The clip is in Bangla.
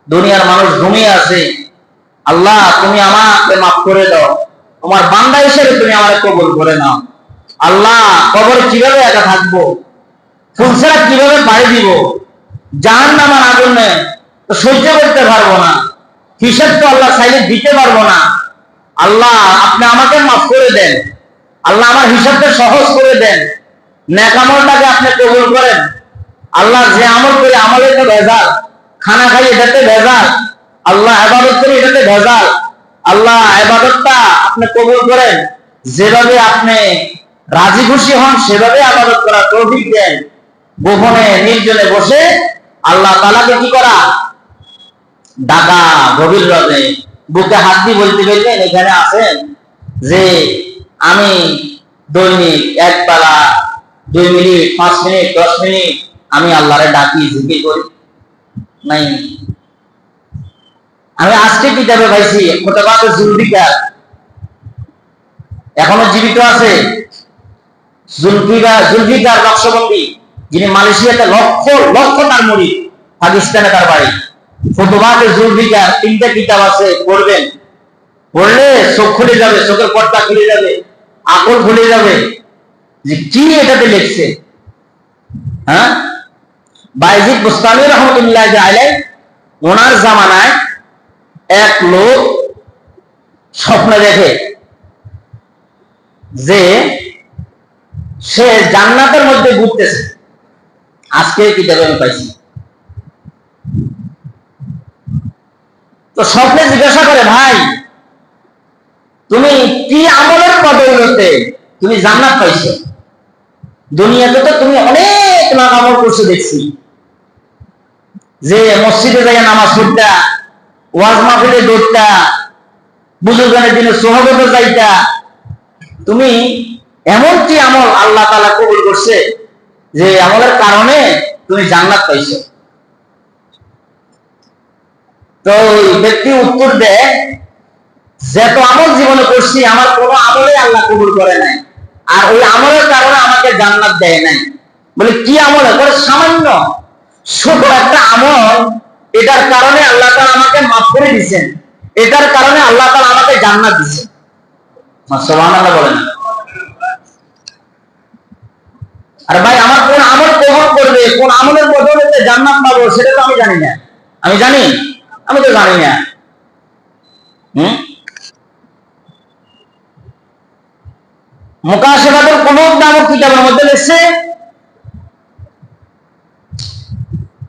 দুনিয়ার মানুষ ঘুমিয়ে আছে, আল্লাহ তুমি আমাকে মাফ করে দাও, তোমার বান্দা হিসেবে তুমি আমাকে কবুল করে নাও। আল্লাহ কবরে কিভাবে একা থাকবো, ফুলসেরা কিভাবে পাড়ি দিব, জাহান্নামের আগুনে তো সহ্য করতে পারবো না, হিসাব তো আল্লাহ চাইলে দিতে পারবো না। আল্লাহ আপনি আমাকে মাফ করে দেন, আল্লাহ আমার হিসাবটা সহজ করে দেন, নেক আমলটাকে আপনি কবুল করেন। আল্লাহ যে আমল করি আমলে তো ভেজাল, খানা খাই এটাতে ভেজাল, আল্লাহ ইবাদত করি এটাতে ভেজাল। আল্লাহ ইবাদতটা আপনি কবুল করেন, যেভাবে আপনি রাজি খুশি হন সেভাবে ইবাদত করা তৌফিক দেন। গোপনে নির্জনে বসে আল্লাহ তাআলাকে কি করা, ডাকা গভীর রাতে, বুকে হাত দিয়ে বলতে বললেন এখানে আছেন যে আমি দৈনিক এক বেলা 2 মিনিট 5 মিনিট 10 মিনিট আমি আল্লাহরে ডাকি জিকির করি নাই। আমি আজকে কিতাবে পাইছি মোটামুটি জুলফিকার এখনো জীবিত আছে। জুলফিকার নকশবন্দি, যিনি মালয়েশিয়াতে লক্ষ লক্ষ তার মুরিদ, পাকিস্তানে তার বাড়ি। ফতুওয়াতে জুলফিকার 3টা কিতাব আছে, পড়বেন, পড়লে চোখ খুলে যাবে, চোখের পর্দা খুলে যাবে, আকল খুলে যাবে যে কি এটাতে লিখছে। হ্যাঁ, বাইজিদ বুস্তামি রহমতুল্লাহ আলাইহি ওনার জামানায় এক লোক স্বপ্নে দেখে যে সে জান্নাতের মধ্যে ঘুরতেছে। আজকে কিতাবে আমি পাইছি। তো স্বপ্নে জিজ্ঞাসা করে, ভাই তুমি কি আমলের বদৌলতে তুমি জান্নাত পাইছো? দুনিয়াতে তো তুমি অনেক লাখ আমল করছো দেখছি, যে মসজিদে যাইয়া নামাজ পড়তা, ওয়াজ মাহফিলে দৌড়তা, বুজুর্গানের দিনে সোহবতে যাইতা, তুমি এমন কি আমল আল্লাহ তাআলা কবুল করছে যে আমলের কারণে তুমি জান্নাত পাইছো? তো ওই ব্যক্তি উত্তর দেয়, যত আমল জীবনে করছি আমার কোনো আমলে আল্লাহ কবুল করে নাই, আর ওই আমলের কারণে আমাকে জান্নাত দেয় নাই। বলে কি আমল? করে সামান্য ছোট একটা আমল, এটার কারণে আল্লাহ তাআলা আমাকে মাফ করে দিয়েছেন, এটার কারণে আল্লাহ তাআলা আমাকে জান্নাত দিয়েছেন। সুবহানাল্লাহ বলেন। আর ভাই আমার কোন আমল কবুল করবে, কোন আমলের বদৌলতে জান্নাত পাবো সেটা তো আমি জানি না। আমি জানি? আমি তো জানি না। মুকাশফাতুল কুলুব নামক কিতাবের মধ্যে লিখছে